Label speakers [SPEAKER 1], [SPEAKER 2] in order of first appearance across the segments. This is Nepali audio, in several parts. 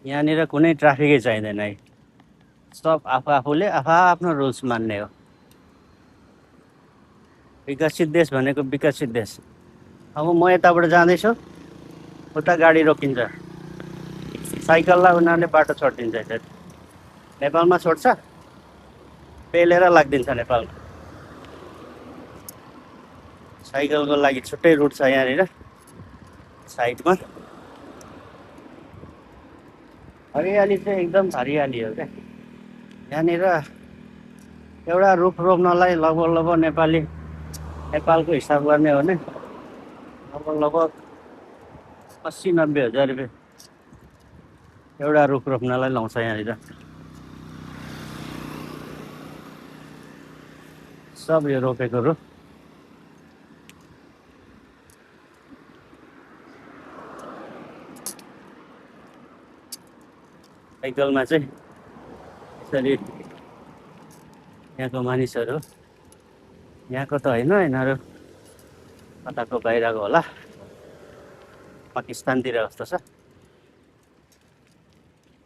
[SPEAKER 1] यहाँनिर कुनै ट्राफिकै चाहिँदैन है। सब आफूले आफ्नो रुल्स मान्ने हो। विकसित देश भनेको विकसित देश। अब म यताबाट जाँदैछु, उता गाडी रोकिन्छ, साइकललाई उनीहरूले बाटो छोडिदिन्छ। यसरी नेपालमा छोड्छ, पेलेर लाग्दिन्छ नेपालमा। साइकलको लागि छुट्टै रुट छ यहाँनिर साइडमा। हरियाली चाहिँ एकदम हरियाली हो क्या यहाँनिर। एउटा रुख रोप्नलाई लगभग नेपालको हिसाब गर्ने हो भने लगभग 80-90 हजार रुपियाँ एउटा रुख रोप्नलाई लाउँछ यहाँनिर। सब यो रोपेको रुख। साइकलमा चाहिँ यसरी यहाँको मानिसहरू, यहाँको त होइन, यिनीहरू कताको बाहिरको होला, पाकिस्तानतिर जस्तो छ।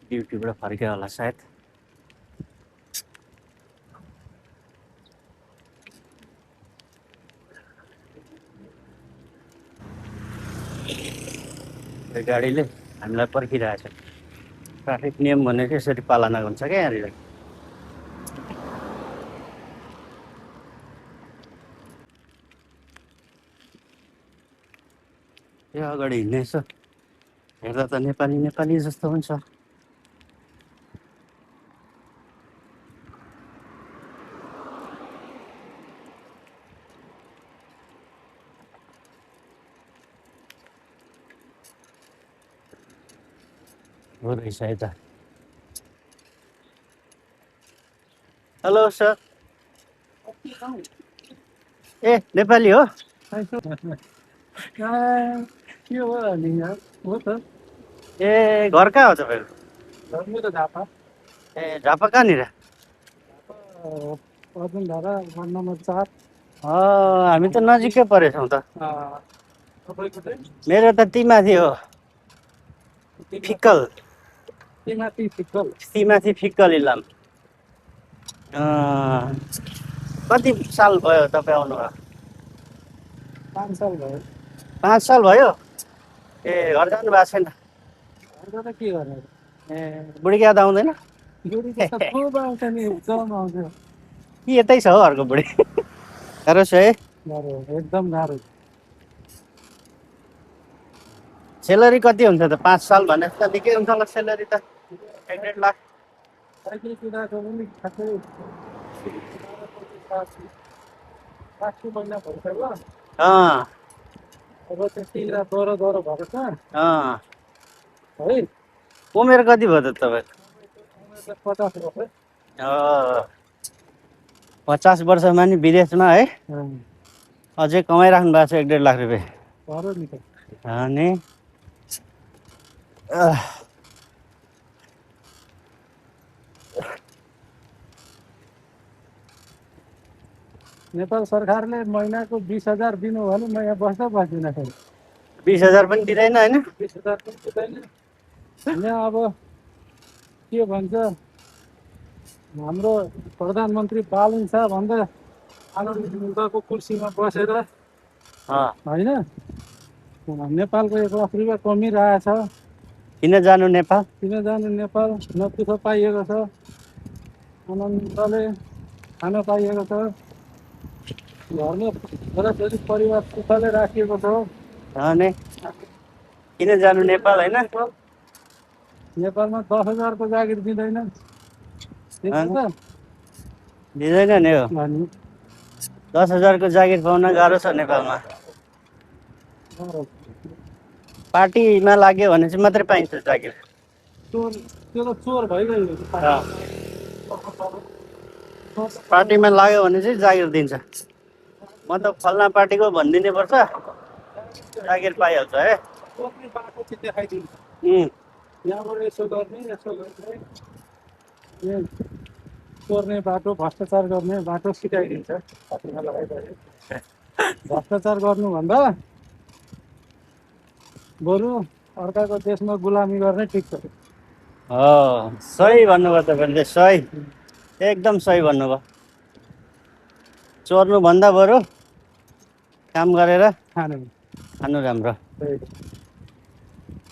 [SPEAKER 1] ड्युटीबाट फर्क्यो होला सायद। यो गाडीले हामीलाई पर्खिरहेछ। ट्राफिक नियम भनेको यसरी पालना हुन्छ क्या यहाँनिर। यो अगाडि हिँड्ने यसो हेर्दा त नेपाली जस्तो हुन्छ। हो रहेछ यता। Hello sir. ए नेपाली हो? ए घर कहाँ हो तपाईँको? ए झापा कहाँनिर? हामी त नजिकै परेछौँ त। मेरो त तीमाथि हो, फिक्कल। तीमाथि फिक्कल इलाम। कति साल भयो तपाईँ आउनुभयो?
[SPEAKER 2] 5 साल भयो।
[SPEAKER 1] 5 साल भयो? ए घर जानु भएको छैन?
[SPEAKER 2] घर के गर्ने?
[SPEAKER 1] ए बुढी याद आउँदैन? कि यतै छ हौ अर्को बुढी? गाह्रो छ है?
[SPEAKER 2] एकदम गाह्रो।
[SPEAKER 1] सेलरी कति हुन्छ त? 5 साल भने त निकै हुन्छ होला सेलरी त, 1.5 लाख। उमेर कति भयो त तपाईँको? 50 वर्षमा नि विदेशमा है अझै कमाइराख्नु भएको छ 1.5 लाख रुपियाँ। अनि
[SPEAKER 2] नेपाल सरकारले महिनाको 20,000 दिनु भने म यहाँ बस्दिनँ।
[SPEAKER 1] 20,000 पनि दिँदैन होइन?
[SPEAKER 2] 20,000 पनि दिँदैन। यहाँ अब के भन्छ हाम्रो प्रधानमन्त्री बालन शाह भन्दा आनन्दको कुर्सीमा बसेर होइन नेपालको 1 लाख रुपियाँ कमिरहेछ।
[SPEAKER 1] किन जानु नेपाल?
[SPEAKER 2] नेपाल न दुःख पाइएको छ, आनन्दले खान पाइएको छ, घरमा छोराछोरी परिवार सुखले राखिएको छ।
[SPEAKER 1] अनि किन जानु नेपाल होइन?
[SPEAKER 2] नेपालमा 10,000 को जागिर दिँदैन।
[SPEAKER 1] दिँदैन नि हो। 10,000 को जागिर पाउन गाह्रो छ नेपालमा। पार्टीमा लाग्यो भने चाहिँ मात्रै पाइन्छ जागिर।
[SPEAKER 2] त्यो त चोर भइगयो।
[SPEAKER 1] पार्टीमा लाग्यो भने चाहिँ जागिर दिन्छ। म त फल्ना पार्टीको भनिदिनु पर्छ, जागिर पाइहाल्छ है।
[SPEAKER 2] बाटो चाहिँ देखाइदिन्छ। यहाँबाट यसो गर्ने चोर्ने बाटो, भ्रष्टाचार गर्ने बाटो सिकाइदिन्छ। भ्रष्टाचार गर्नुभन्दा बरु अर्काको देशमा गुलामी गर्ने ठिक छ।
[SPEAKER 1] हो सही भन्नुभयो तपाईँले सही एकदम सही भन्नुभयो चोर्नुभन्दा बरु काम गरेर
[SPEAKER 2] खाने
[SPEAKER 1] खानु राम्रो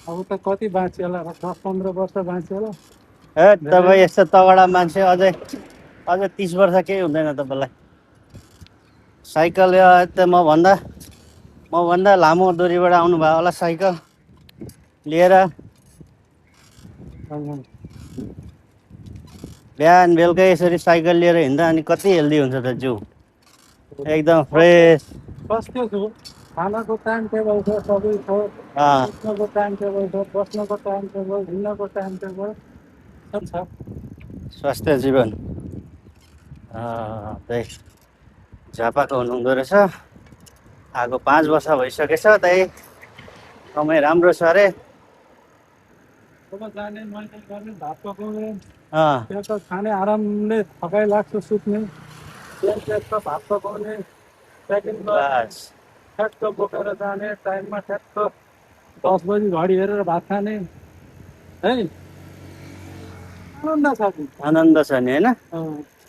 [SPEAKER 2] अब त कति बाँच्यो होला 10-15 वर्ष बाँच्यो होला
[SPEAKER 1] ए तपाईँ यस्तो तगडा मान्छे अझै 30 वर्ष केही हुँदैन तपाईँलाई साइकल त मभन्दा लामो दूरीबाट आउनुभयो होला साइकल लिएर बिहान बेलुकै यसरी साइकल लिएर हिँड्दा अनि कति हेल्दी हुन्छ त जिउ एकदम फ्रेस
[SPEAKER 2] बस्यो छु खानाको टाइम टेबल छ सबै छ उठ्नको टाइम टेबल छ बस्नको टाइम टेबल हिँड्नको टाइम टेबल सब छ
[SPEAKER 1] स्वास्थ्य जीवन त्यही झापाको हुनुहुँदो रहेछ आएको 5 वर्ष भइसकेछ त्यही समय राम्रो छ अरे
[SPEAKER 2] जब जाने मैले गर्ने भात पकाउने
[SPEAKER 1] अँ
[SPEAKER 2] त्यो त खाने आरामले थकाइ लाग्छ सुत्ने त्यसको भात पकाउने प्याकिङ
[SPEAKER 1] बस
[SPEAKER 2] ठ्याक्क बोकेर जाने टाइममा ठ्याक्क 10 बजी घडी हेरेर भात खाने है आनन्द छ नि
[SPEAKER 1] आनन्द छ नि होइन
[SPEAKER 2] अँ।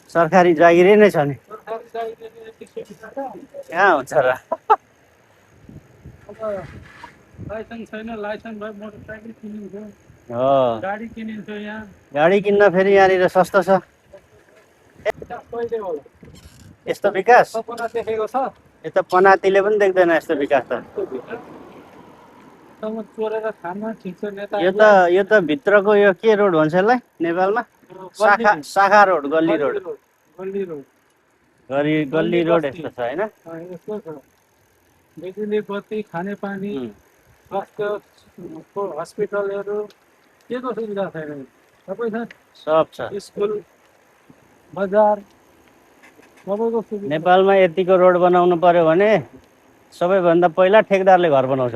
[SPEAKER 1] सरकारी जागिरै नै छ नि
[SPEAKER 2] सरकारी चाहिने यति सुविधा छ
[SPEAKER 1] कहाँ हुन्छ र
[SPEAKER 2] अब लाइसेन्स छैन लाइसेन्स भए मोटरसाइकल किनिन्छ
[SPEAKER 1] हो
[SPEAKER 2] गाडी किनिन्छ यहाँ
[SPEAKER 1] गाडी किन्न फेरि यहाँनिर सस्तो छ
[SPEAKER 2] विकास कहिले होला
[SPEAKER 1] यस्तो विकास
[SPEAKER 2] सपना देखेको छ
[SPEAKER 1] यता पनातीले पनि देख्दैन यस्तो विकास त
[SPEAKER 2] सम्म चोरेर खान ठिक छ नेता
[SPEAKER 1] यो त भित्रको यो के रोड भन्छ यसलाई नेपालमा शाखा रोड गल्ली रोड
[SPEAKER 2] गल्ली रोड
[SPEAKER 1] गल्ली रोड यस्तो छ होइन
[SPEAKER 2] यस्तो छ बिजुली बत्ती खानेपानी स्वास्थ्यको हस्पिटलहरू के को सुविधा छैन सबै छ
[SPEAKER 1] सब छ
[SPEAKER 2] स्कुल बजार सबैको सुविधा
[SPEAKER 1] नेपालमा यतिको रोड बनाउनु पर्यो भने सबैभन्दा पहिला ठेकदारले घर बनाउँछ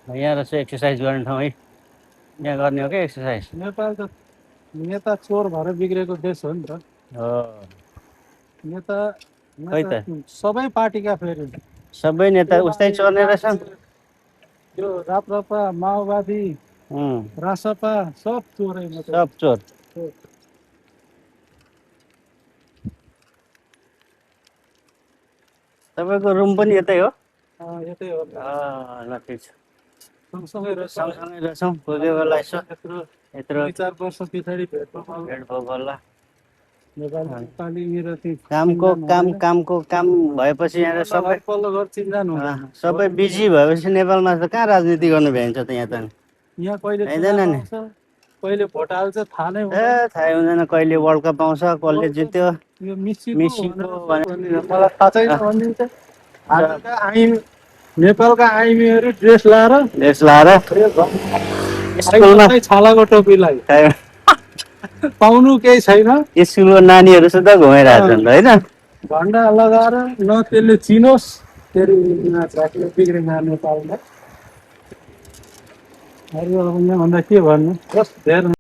[SPEAKER 1] यहाँ रहेछ एक्सर्साइज गर्ने ठाउँ है यहाँ गर्ने हो क्या एक्सर्साइज
[SPEAKER 2] नेपाल त नेता चोर भएर बिग्रेको देश हो नि त
[SPEAKER 1] हो
[SPEAKER 2] नेता
[SPEAKER 1] खै त
[SPEAKER 2] सबै पार्टीका फेरि
[SPEAKER 1] सबै नेता उस्तै चोर्ने रहेछन्
[SPEAKER 2] यो राप्रपा माओवादी रासपा सब चोरै मात्रै
[SPEAKER 1] सब चोर तपाईँको रुम पनि यतै हो
[SPEAKER 2] यतै हो
[SPEAKER 1] ल ठिक छ
[SPEAKER 2] सँगसँगै रहेछ
[SPEAKER 1] सँगसँगै रहेछौँ कोही कोही बेला यसो यत्रो
[SPEAKER 2] 2-4 वर्ष पछाडि भेट
[SPEAKER 1] भयो बल्ल
[SPEAKER 2] नेपाली मेरो
[SPEAKER 1] कामको काम भएपछि यहाँ सबै
[SPEAKER 2] पल्लो घर चिन्जान हुँदैन
[SPEAKER 1] सबै बिजी भएपछि नेपालमा त कहाँ राजनीति गर्नु भ्याइन्छ त यहाँ त
[SPEAKER 2] यहाँ कहिले
[SPEAKER 1] हैदैन नि
[SPEAKER 2] कहिले भोट हाल्छ थाहा नै
[SPEAKER 1] थाहै हुँदैन कहिले वर्ल्ड कप आउँछ कसले जित्यो
[SPEAKER 2] यो
[SPEAKER 1] मेसीको
[SPEAKER 2] मलाई थाहा छैन भनिदिन्छ नेपालका आइमीहरू ड्रेस लाएर स्कुलमा छालाको टोपीलाई पाउनु केही छैन
[SPEAKER 1] स्कुलको नानीहरू सुधा घुमाइरहेछन् होइन
[SPEAKER 2] झन्डा लगाएर न त्यसले चिनोस् तेरो बिग्रेन नेपालमा अरू अब यहाँभन्दा के भन्नु बस धेरै